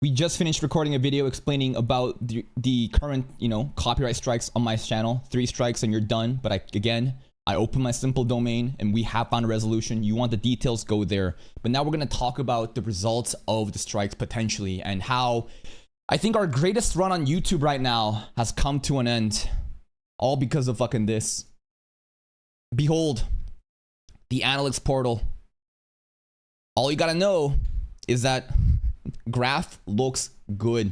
We just finished recording a video explaining about the current, copyright strikes on my channel. 3 strikes and you're done. But I opened my simple domain and we have found a resolution. You want the details, go there. But now we're going to talk about the results of the strikes potentially and how I think our greatest run on YouTube right now has come to an end. All because of fucking this. Behold, the analytics portal. All you gotta know is that graph looks good.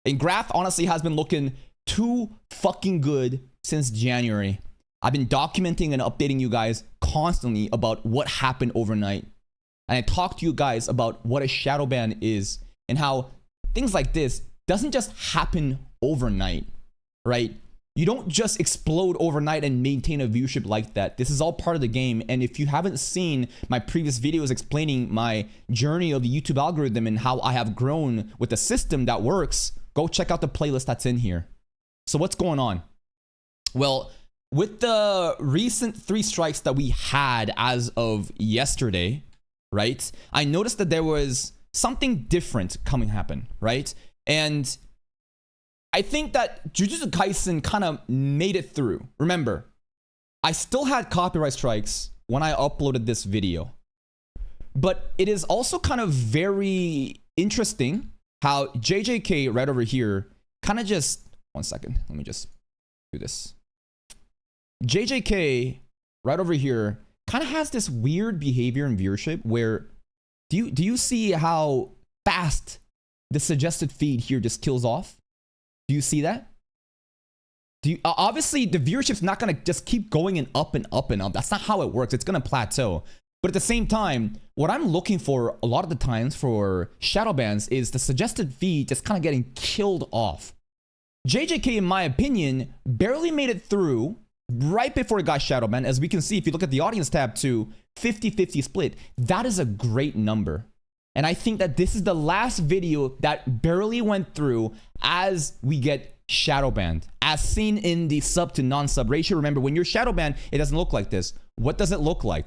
And graph honestly has been looking too fucking good since January. I've been documenting and updating you guys constantly about what happened overnight. And I talked to you guys about what a shadow ban is and how things like this doesn't just happen overnight, right? You don't just explode overnight and maintain a viewership like that. This is all part of the game. And if you haven't seen my previous videos explaining my journey of the YouTube algorithm and how I have grown with a system that works, go check out the playlist that's in here. So what's going on? Well, with the recent 3 strikes that we had as of yesterday, right? I noticed that there was something different happen, right? And I think that Jujutsu Kaisen kind of made it through. Remember, I still had copyright strikes when I uploaded this video. But it is also kind of very interesting how JJK right over here kind of just... One second, let me just do this. JJK right over here kind of has this weird behavior and viewership where... Do you see how fast the suggested feed here just kills off? Do you see that? Obviously, the viewership's not going to just keep going and up and up and up. That's not how it works. It's going to plateau. But at the same time, what I'm looking for a lot of the times for shadow bans is the suggested feed just kind of getting killed off. JJK, in my opinion, barely made it through right before it got shadow banned. As we can see, if you look at the audience tab to 50-50 split, that is a great number. And I think that this is the last video that barely went through as we get shadow banned. As seen in the sub to non-sub ratio. Remember, when you're shadow banned, it doesn't look like this. What does it look like?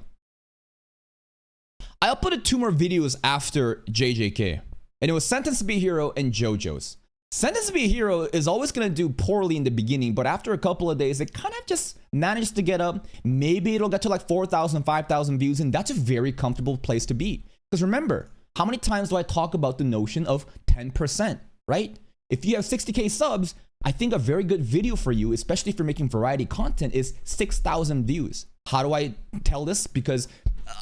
I uploaded 2 more videos after JJK. And it was Sentence to be a Hero and JoJo's. Sentence to be a Hero is always going to do poorly in the beginning, but after a couple of days, it kind of just managed to get up. Maybe it'll get to like 4,000, 5,000 views, and that's a very comfortable place to be. Because remember, how many times do I talk about the notion of 10%, right? If you have 60K subs, I think a very good video for you, especially if you're making variety content, is 6,000 views. How do I tell this? Because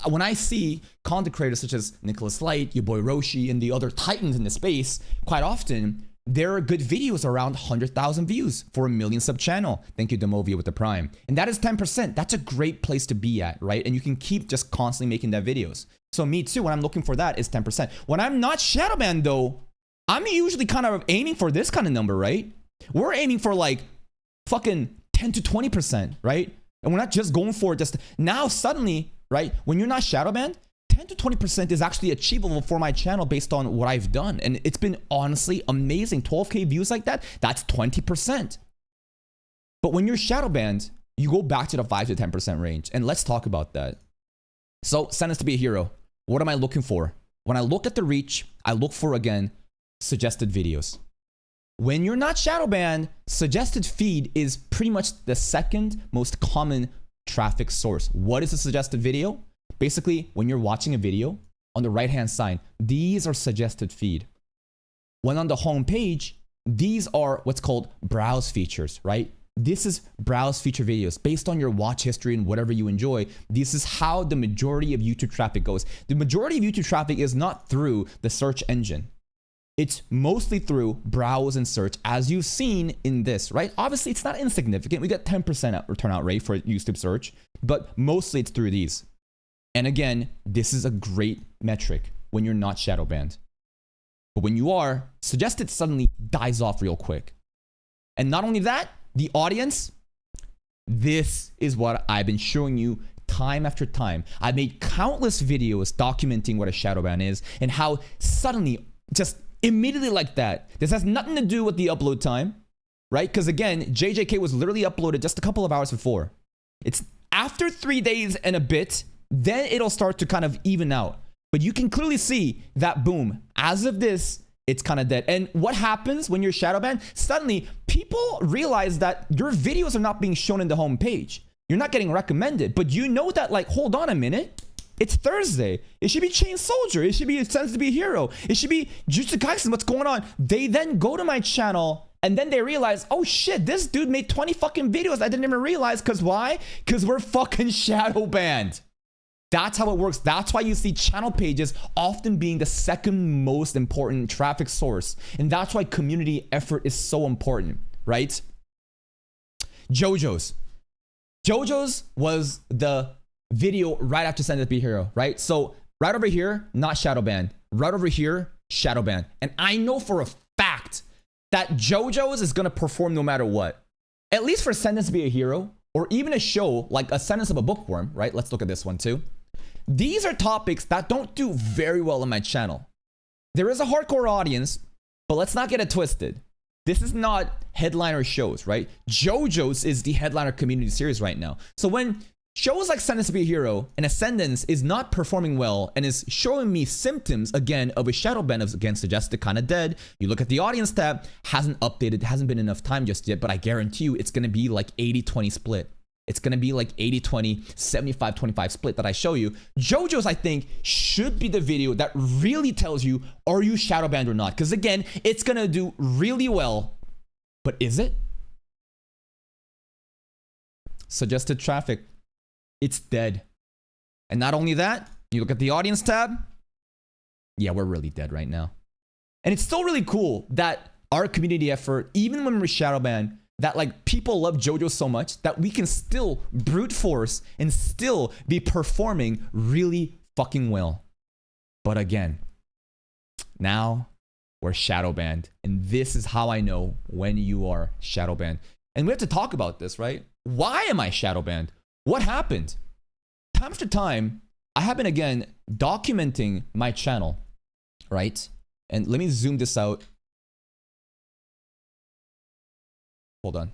when I see content creators such as Nicholas Light, your boy Roshi, and the other titans in the space, quite often, there are good videos around 100,000 views for a 1 million sub channel. Thank you, Demovia, with the Prime. And that is 10%. That's a great place to be at, right? And you can keep just constantly making that videos. So me too, when I'm looking for that is 10%. When I'm not shadow banned though, I'm usually kind of aiming for this kind of number, right? We're aiming for like fucking 10 to 20%, right? And we're not just going for just now suddenly, right? When you're not shadow banned, 10 to 20% is actually achievable for my channel based on what I've done. And it's been honestly amazing. 12K views like that, that's 20%. But when you're shadow banned, you go back to the 5 to 10% range. And let's talk about that. So, Sentence to be a Hero. What am I looking for? When I look at the reach, I look for, again, suggested videos. When you're not shadow banned, suggested feed is pretty much the second most common traffic source. What is a suggested video? Basically, when you're watching a video, on the right-hand side, these are suggested feed. When on the home page, these are what's called browse features, right? This is browse feature videos based on your watch history and whatever you enjoy. This is how the majority of YouTube traffic goes. The majority of YouTube traffic is not through the search engine. It's mostly through browse and search, as you've seen in this, right? Obviously, it's not insignificant. We get 10% return out rate for YouTube search, but mostly it's through these. And again, this is a great metric when you're not shadow banned. But when you are, suggested suddenly dies off real quick. And not only that, the audience, this is what I've been showing you time after time. I made countless videos documenting what a shadow ban is and how suddenly, just immediately like that, this has nothing to do with the upload time, right? Because again, JJK was literally uploaded just a couple of hours before. It's after 3 days and a bit, then it'll start to kind of even out. But you can clearly see that boom, as of this, it's kind of dead. And what happens when you're shadow banned? Suddenly, people realize that your videos are not being shown in the home page. You're not getting recommended, but you know that, like, hold on a minute. It's Thursday. It should be Chain Soldier. It should be Sentence to be a Hero. It should be Jujutsu Kaisen. What's going on? They then go to my channel and then they realize, oh shit, this dude made 20 fucking videos. I didn't even realize. Because why? Because we're fucking shadow banned. That's how it works. That's why you see channel pages often being the second most important traffic source. And that's why community effort is so important, right? JoJo's was the video right after Sentence to be a Hero, right? So right over here, not shadow banned. Right over here, shadow banned. And I know for a fact that JoJo's is gonna perform no matter what. At least for Sentence to be a Hero, or even a show like A Sentence of a Bookworm, right? Let's look at this one too. These are topics that don't do very well on my channel. There is a hardcore audience, but let's not get it twisted. This is not headliner shows, right? JoJo's is the headliner community series right now. So when shows like Sentence to be a Hero and Ascendance is not performing well and is showing me symptoms again of a shadow ban against Suggested Kinda Dead, you look at the audience tab, hasn't updated, hasn't been enough time just yet, but I guarantee you it's gonna be like 80-20 split. It's gonna be like 80-20, 75-25 split that I show you. JoJo's, I think, should be the video that really tells you, are you shadow banned or not? Because again, it's gonna do really well, but is it? Suggested traffic, it's dead. And not only that, you look at the audience tab, yeah, we're really dead right now. And it's still really cool that our community effort, even when we're shadow banned, that like people love JoJo so much that we can still brute force and still be performing really fucking well. But again, now we're shadow banned. And this is how I know when you are shadow banned. And we have to talk about this, right? Why am I shadow banned? What happened? Time after time, I have been again documenting my channel, right? And let me zoom this out. Hold on.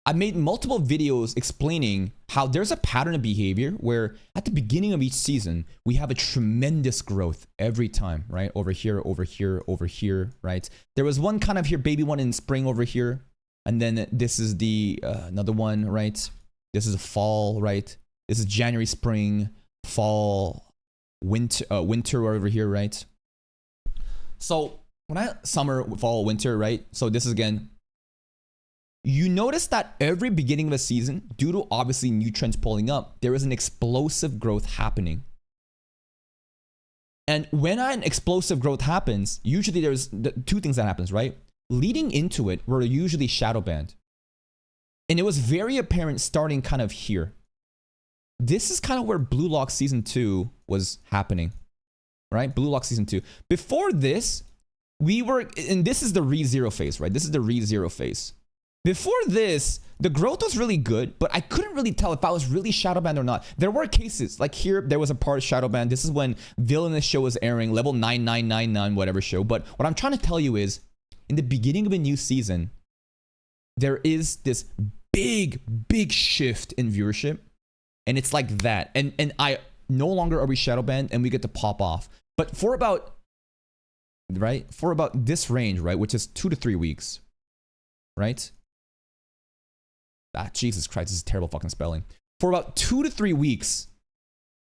I made multiple videos explaining how there's a pattern of behavior where at the beginning of each season, we have a tremendous growth every time, right? Over here, over here, over here, right? There was one kind of here, baby one in spring over here. And then this is the another one, right? This is a fall, right? This is January, spring, fall, winter over here, right? So when I summer, fall, winter, right? So this is again, you notice that every beginning of a season, due to obviously new trends pulling up, there is an explosive growth happening. And when an explosive growth happens, usually there's two things that happens, right? Leading into it, we're usually shadow banned. And it was very apparent starting kind of here. This is kind of where Blue Lock Season 2 was happening, right? Blue Lock Season 2. Before this, we were, and this is the ReZero phase, right? This is the ReZero phase. Before this, the growth was really good, but I couldn't really tell if I was really shadow banned or not. There were cases, like here, there was a part shadow banned. This is when Villainous show was airing, level 9999, whatever show. But what I'm trying to tell you is, in the beginning of a new season, there is this big shift in viewership. And it's like that. And I no longer are we shadow banned and we get to pop off. But for about, right? For about this range, right? Which is 2 to 3 weeks, right? Ah, Jesus Christ, this is terrible fucking spelling. For about 2 to 3 weeks,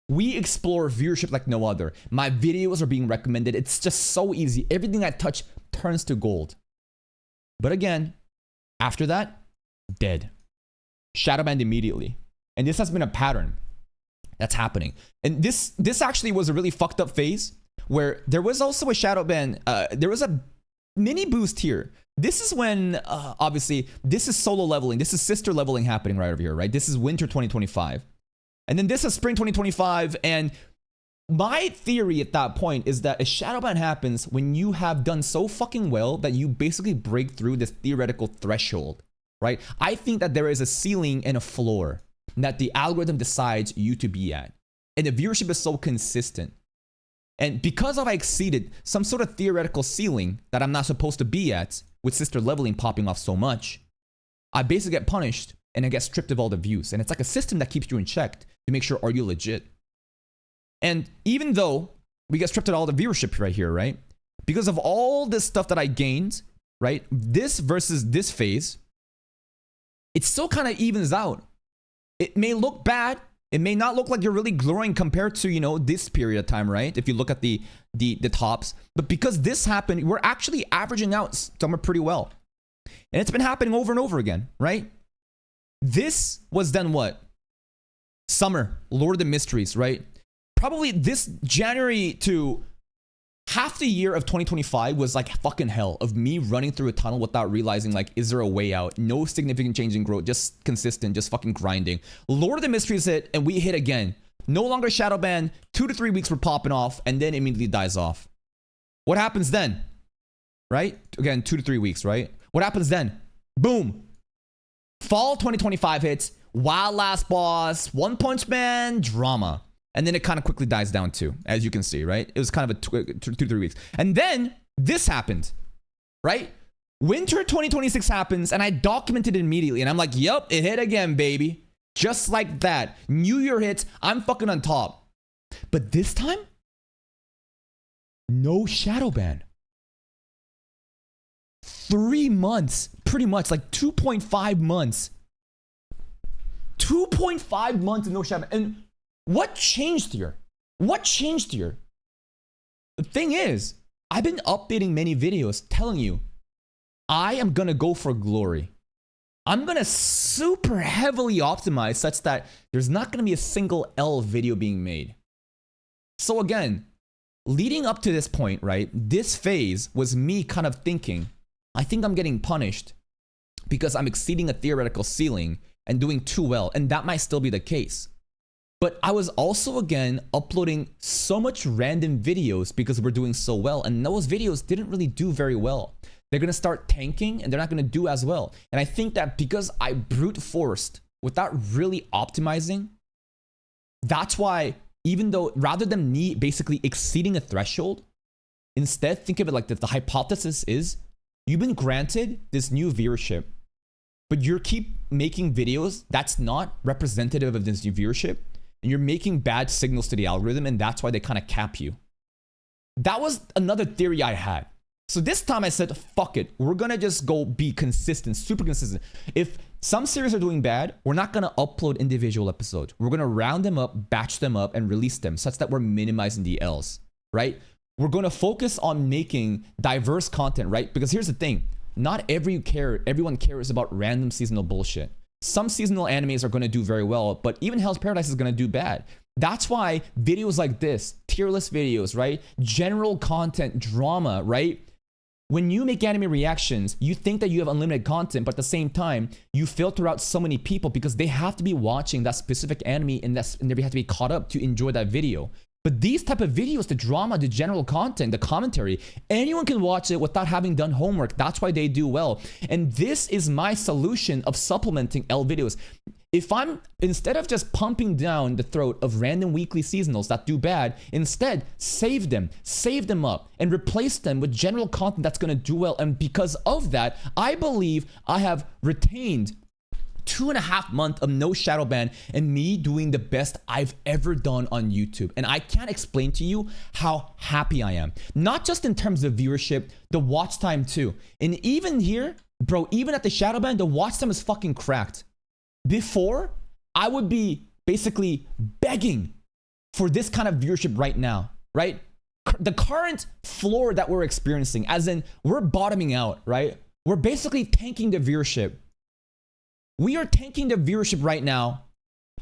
we explore viewership like no other. My videos are being recommended. It's just so easy. Everything I touch turns to gold. But again, after that, dead. Shadow banned immediately. And this has been a pattern that's happening. And this actually was a really fucked up phase where there was also a shadow ban. There was a mini boost here. This is when, obviously, this is solo leveling. This is sister leveling happening right over here, right? This is winter 2025. And then this is spring 2025. And my theory at that point is that a shadow ban happens when you have done so fucking well that you basically break through this theoretical threshold, right? I think that there is a ceiling and a floor that the algorithm decides you to be at. And the viewership is so consistent. And because I exceeded some sort of theoretical ceiling that I'm not supposed to be at, with sister leveling popping off so much, I basically get punished and I get stripped of all the views. And it's like a system that keeps you in check to make sure, are you legit? And even though we get stripped of all the viewership right here, right? Because of all this stuff that I gained, right? This versus this phase, it still kind of evens out. It may look bad. It may not look like you're really growing compared to, you know, this period of time, right? If you look at the tops. But because this happened, we're actually averaging out somewhere pretty well. And it's been happening over and over again, right? This was then what? Summer, Lord of the Mysteries, right? Probably this January to half the year of 2025 was like fucking hell of me running through a tunnel without realizing, like, is there a way out? No significant change in growth, just consistent, just fucking grinding. Lord of the Mysteries hit, and we hit again. No longer shadow ban. 2 to 3 weeks we're popping off, and then immediately dies off. What happens then? Right? Again, 2 to 3 weeks, right? What happens then? Boom. Fall 2025 hits. Wild Last Boss, One Punch Man, drama. And then it kind of quickly dies down too, as you can see, right? It was kind of a 2 to 3 weeks. And then this happened, right? Winter 2026 happens, and I documented it immediately. And I'm like, yup, it hit again, baby. Just like that. New Year hits, I'm fucking on top. But this time, no shadow ban. 3 months, pretty much, like 2.5 months. 2.5 months of no shadow ban. And what changed here? What changed here? The thing is, I've been updating many videos telling you, I am gonna go for glory. I'm gonna super heavily optimize such that there's not gonna be a single L video being made. So again, leading up to this point, right? This phase was me kind of thinking, I think I'm getting punished because I'm exceeding a theoretical ceiling and doing too well. And that might still be the case. But I was also, again, uploading so much random videos because we're doing so well. And those videos didn't really do very well. They're going to start tanking and they're not going to do as well. And I think that because I brute forced without really optimizing, that's why, even though rather than me basically exceeding a threshold, instead think of it like this. The hypothesis is you've been granted this new viewership, but you keep making videos that's not representative of this new viewership. And you're making bad signals to the algorithm, and that's why they kind of cap you. That was another theory I had. So this time I said, fuck it. We're going to just go be consistent, super consistent. If some series are doing bad, we're not going to upload individual episodes. We're going to round them up, batch them up, and release them such that we're minimizing the L's, right? We're going to focus on making diverse content, right? Because here's the thing. Not everyone cares about random seasonal bullshit. Some seasonal animes are going to do very well, but even Hell's Paradise is going to do bad. That's why videos like this, tier list videos, right? General content, drama, right? When you make anime reactions, you think that you have unlimited content, but at the same time, you filter out so many people because they have to be watching that specific anime and they have to be caught up to enjoy that video. But these type of videos, the drama, the general content, the commentary, anyone can watch it without having done homework. That's why they do well. And this is my solution of supplementing L videos. If I'm, instead of just pumping down the throat of random weekly seasonals that do bad, instead save them up, and replace them with general content that's gonna do well. And because of that, I believe I have retained 2.5 months of no shadow ban and me doing the best I've ever done on YouTube. And I can't explain to you how happy I am. Not just in terms of viewership, the watch time too. And even here, bro, even at the shadow ban, the watch time is fucking cracked. Before, I would be basically begging for this kind of viewership right now, right? The current floor that we're experiencing, as in we're bottoming out, right? We're basically tanking the viewership. We are tanking the viewership right now,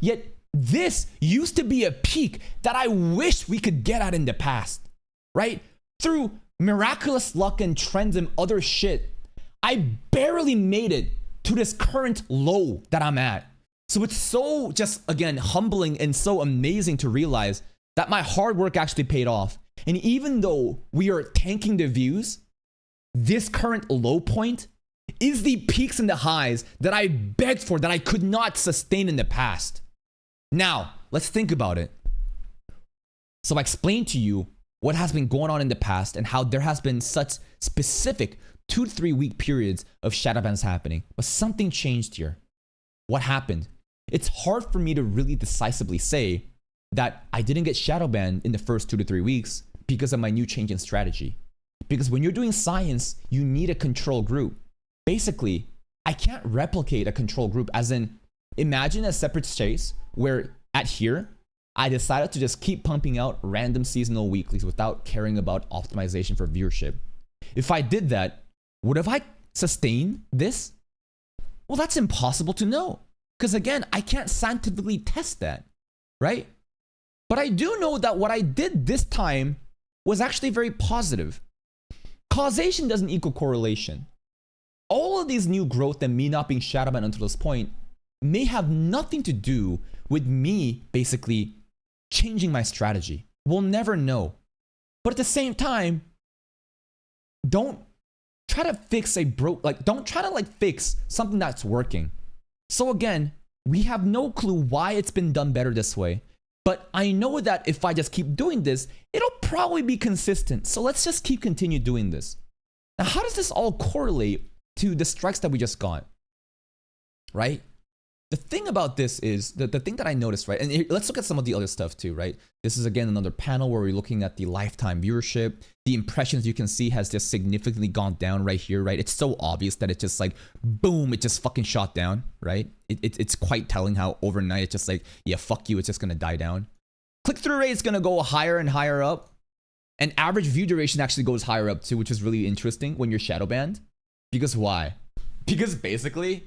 yet this used to be a peak that I wish we could get at in the past, right? Through miraculous luck and trends and other shit, I barely made it to this current low that I'm at. So it's so just, again, humbling and so amazing to realize that my hard work actually paid off. And even though we are tanking the views, this current low point is the peaks and the highs that I begged for, that I could not sustain in the past. Now, let's think about it. So I explained to you what has been going on in the past and how there has been such specific 2 to 3 week periods of shadow bans happening. But something changed here. What happened? It's hard for me to really decisively say that I didn't get shadow banned in the first 2 to 3 weeks because of my new change in strategy. Because when you're doing science, you need a control group. Basically, I can't replicate a control group, as in, imagine a separate space where at here, I decided to just keep pumping out random seasonal weeklies without caring about optimization for viewership. If I did that, would have I sustained this? Well, that's impossible to know. Because again, I can't scientifically test that, right? But I do know that what I did this time was actually very positive. Causation doesn't equal correlation. All of these new growth and me not being shadow banned until this point may have nothing to do with me basically changing my strategy. We'll never know. But at the same time, don't try to fix don't try to fix something that's working. So again, we have no clue why it's been done better this way. But I know that if I just keep doing this, it'll probably be consistent. So let's just continue doing this. Now, how does this all correlate to the strikes that we just got? Right? The thing about this is, the thing that I noticed, right? And let's look at some of the other stuff too, right? This is again another panel where we're looking at the lifetime viewership. The impressions you can see has just significantly gone down right here, right? It's so obvious that it just boom, it just fucking shot down, right? It's quite telling how overnight it's just yeah, fuck you, it's just gonna die down. Click-through rate is gonna go higher and higher up. And average view duration actually goes higher up too, which is really interesting when you're shadow banned. Because why? Because basically,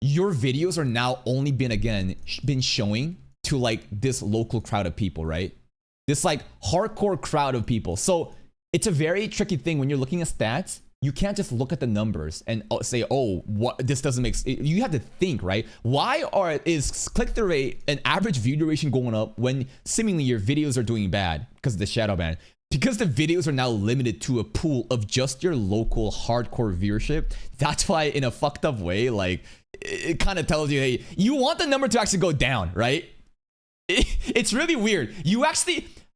your videos are now only been showing to this local crowd of people, right? This hardcore crowd of people. So it's a very tricky thing when you're looking at stats. You can't just look at the numbers and say, oh, what, this doesn't make sense. You have to think, right? Why is click-through rate and average view duration going up when seemingly your videos are doing bad because of the shadow ban? Because the videos are now limited to a pool of just your local hardcore viewership. That's why, in a fucked up way, it kind of tells you, hey, you want the number to actually go down, right? It's really weird.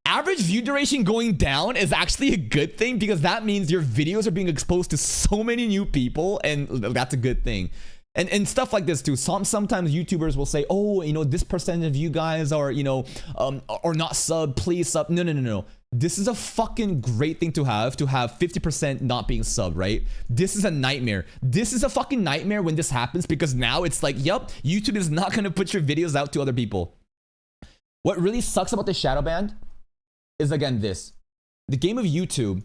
Average view duration going down is actually a good thing, because that means your videos are being exposed to so many new people, and that's a good thing. And stuff like this too. Sometimes YouTubers will say, oh, this percentage of you guys are, are not sub, please sub. No. This is a fucking great thing to have 50% not being sub, right? This is a nightmare. This is a fucking nightmare when this happens, because now it's yup, YouTube is not going to put your videos out to other people. What really sucks about the shadow ban is, again, this. The game of YouTube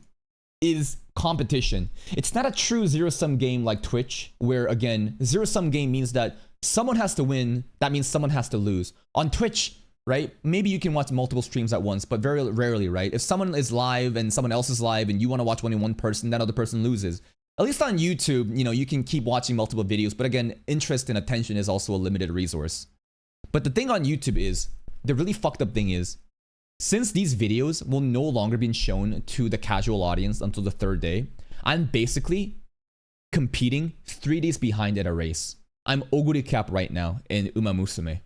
is competition. It's not a true zero-sum game like Twitch, where, again, zero-sum game means that someone has to win, that means someone has to lose. On Twitch, right, maybe you can watch multiple streams at once, but very rarely, right? If someone is live and someone else is live and you want to watch only one person, that other person loses. At least on YouTube, you can keep watching multiple videos, but again, interest and attention is also a limited resource. But the thing on YouTube is, the really fucked up thing is, since these videos will no longer be shown to the casual audience until the third day, I'm basically competing 3 days behind at a race. I'm Oguri Cap right now in Uma Musume.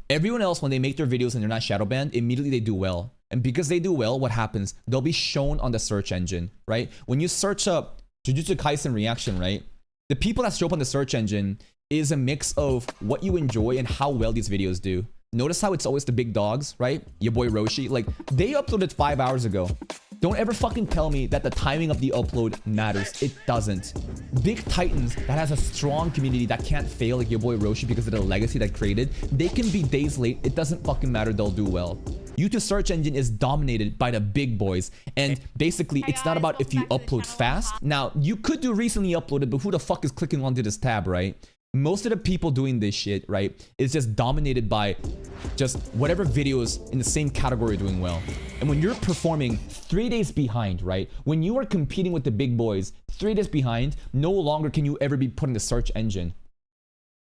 Everyone else, when they make their videos and they're not shadow banned, immediately they do well. And because they do well, what happens? They'll be shown on the search engine, right? When you search up Jujutsu Kaisen reaction, right? The people that show up on the search engine is a mix of what you enjoy and how well these videos do. Notice how it's always the big dogs, right? Your boy Roshi. They uploaded 5 hours ago. Don't ever fucking tell me that the timing of the upload matters. It doesn't. Big titans that has a strong community that can't fail, like your boy Roshi, because of the legacy that created, they can be days late. It doesn't fucking matter. They'll do well. YouTube search engine is dominated by the big boys. And basically, it's not about if you upload fast. Now, you could do recently uploaded, but who the fuck is clicking onto this tab, right? Most of the people doing this shit, right, is just dominated by just whatever videos in the same category are doing well. And when you're performing 3 days behind, right, when you are competing with the big boys 3 days behind, no longer can you ever be put in the search engine.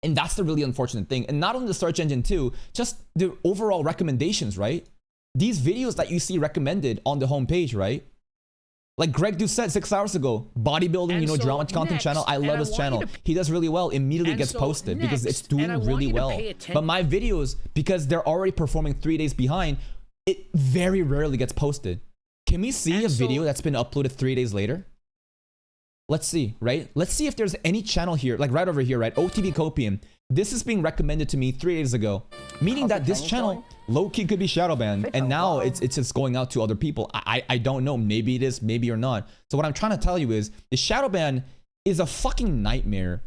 And that's the really unfortunate thing. And not only the search engine too, just the overall recommendations, right? These videos that you see recommended on the homepage, right? Like Greg Du said 6 hours ago, bodybuilding, drama content channel. I love his channel. He does really well. Immediately gets posted because it's doing really well. But my videos, because they're already performing 3 days behind, it very rarely gets posted. Can we see a video that's been uploaded 3 days later? Let's see, right? Let's see if there's any channel here, like right over here, right? OTV Copium. this is being recommended to me 3 days ago, meaning that this channel low-key could be shadow banned, and now it's just going out to other people. I don't know. Maybe it is, maybe or not. So what I'm trying to tell you is the shadow ban is a fucking nightmare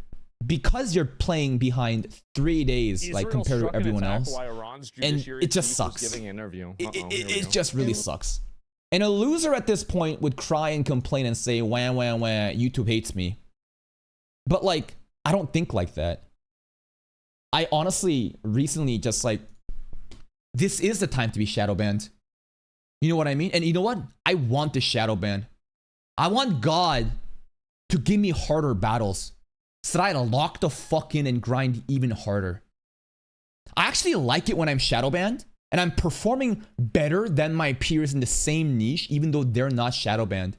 because you're playing behind 3 days, like compared to everyone else, and it just sucks. It just really sucks. And a loser at this point would cry and complain and say, wah, wah, wah, YouTube hates me. But like, I don't think like that. I honestly recently just like, this is the time to be shadow banned. You know what I mean? And you know what? I want the shadow ban. I want God to give me harder battles so that I lock the fuck in and grind even harder. I actually like it when I'm shadow banned and I'm performing better than my peers in the same niche, even though they're not shadow banned.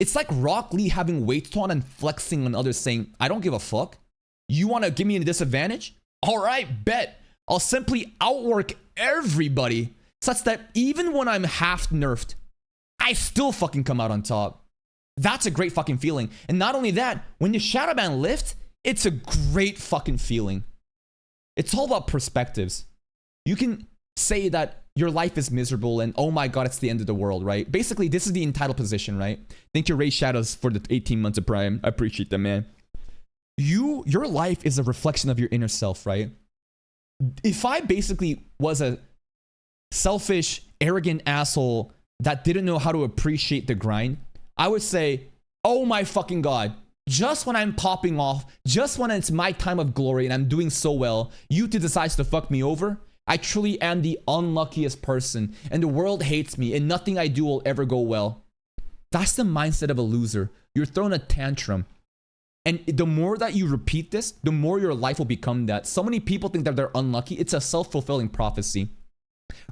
It's like Rock Lee having weights on and flexing on others saying, I don't give a fuck. You want to give me a disadvantage? All right, bet. I'll simply outwork everybody such that even when I'm half nerfed, I still fucking come out on top. That's a great fucking feeling. And not only that, when the shadow ban lifts, it's a great fucking feeling. It's all about perspectives. You can say that your life is miserable and oh my god, it's the end of the world, right? Basically, this is the entitled position, right? Thank you, Ray Shadows, for the 18 months of Prime. I appreciate that, man. Your life is a reflection of your inner self, right? If I basically was a selfish, arrogant asshole that didn't know how to appreciate the grind, I would say, oh my fucking god, just when I'm popping off, just when it's my time of glory and I'm doing so well, YouTube decides to fuck me over. I truly am the unluckiest person and the world hates me and nothing I do will ever go well. That's the mindset of a loser. You're throwing a tantrum. And the more that you repeat this, the more your life will become that. So many people think that they're unlucky. It's a self-fulfilling prophecy.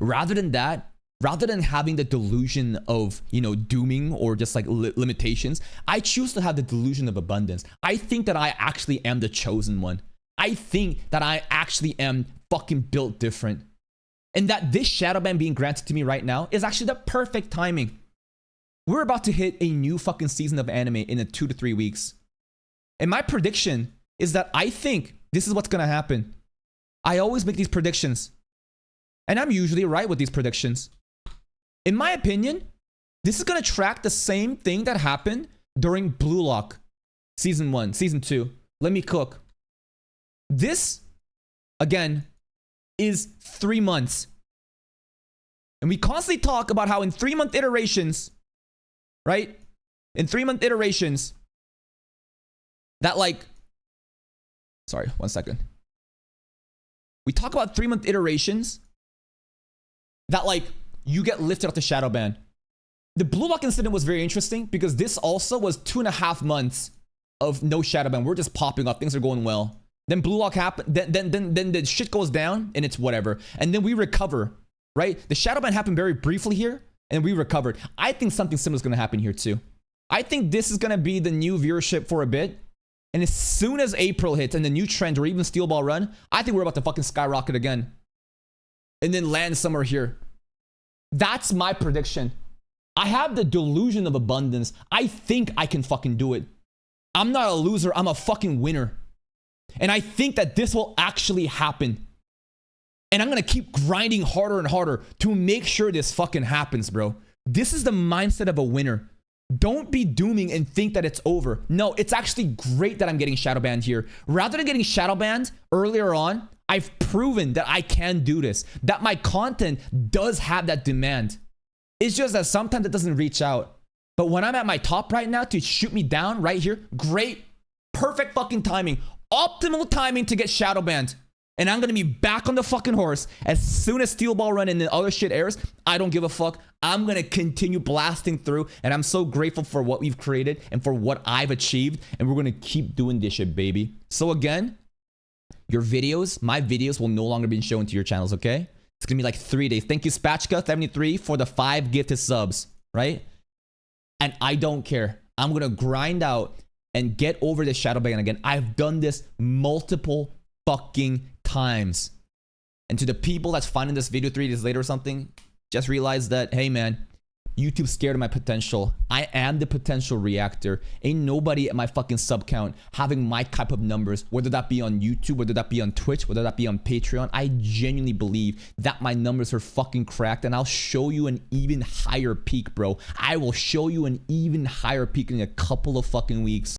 Rather than that, rather than having the delusion of, you know, dooming or just like limitations, I choose to have the delusion of abundance. I think that I actually am the chosen one. I think that I actually am fucking built different. And that this shadow ban being granted to me right now is actually the perfect timing. We're about to hit a new fucking season of anime in 2 to 3 weeks. And my prediction is that I think this is what's gonna happen. I always make these predictions. And I'm usually right with these predictions. In my opinion, this is gonna track the same thing that happened during Blue Lock Season 1, Season 2. Let me cook. This, again, is 3 months. And we constantly talk about how in 3-month iterations, right? In 3-month iterations, that like, sorry, 1 second. We talk about 3-month iterations that like, you get lifted off the shadow ban. The Blue Lock incident was very interesting because this also was 2.5 months of no shadow ban. We're just popping up, things are going well. Then Blue Lock happened, then the shit goes down and it's whatever. And then we recover, right? The shadow ban happened very briefly here and we recovered. I think something similar is gonna happen here too. I think this is gonna be the new viewership for a bit. And as soon as April hits and the new trend or even Steel Ball Run, I think we're about to fucking skyrocket again. And then land somewhere here. That's my prediction. I have the delusion of abundance. I think I can fucking do it. I'm not a loser, I'm a fucking winner. And I think that this will actually happen. And I'm gonna keep grinding harder and harder to make sure this fucking happens, bro. This is the mindset of a winner. Don't be dooming and think that it's over. No, it's actually great that I'm getting shadow banned here. Rather than getting shadow banned earlier on, I've proven that I can do this, that my content does have that demand. It's just that sometimes it doesn't reach out. But when I'm at my top right now to shoot me down right here, great, perfect fucking timing, optimal timing to get shadow banned. And I'm gonna be back on the fucking horse as soon as Steel Ball Run and the other shit airs. I don't give a fuck. I'm gonna continue blasting through, and I'm so grateful for what we've created and for what I've achieved, and we're gonna keep doing this shit, baby. So again, your videos, my videos will no longer be shown to your channels, okay? It's gonna be like 3 days. Thank you, Spatchka73, for the 5 gifted subs, right? And I don't care. I'm gonna grind out and get over this shadow ban again. I've done this multiple fucking times. And to the people that's finding this video 3 days later or something, just realize that, hey man, YouTube's scared of my potential. I am the potential reactor. Ain't nobody at my fucking sub count having my type of numbers, whether that be on YouTube, whether that be on Twitch, whether that be on Patreon. I genuinely believe that my numbers are fucking cracked, and I'll show you an even higher peak, bro. I will show you an even higher peak in a couple of fucking weeks.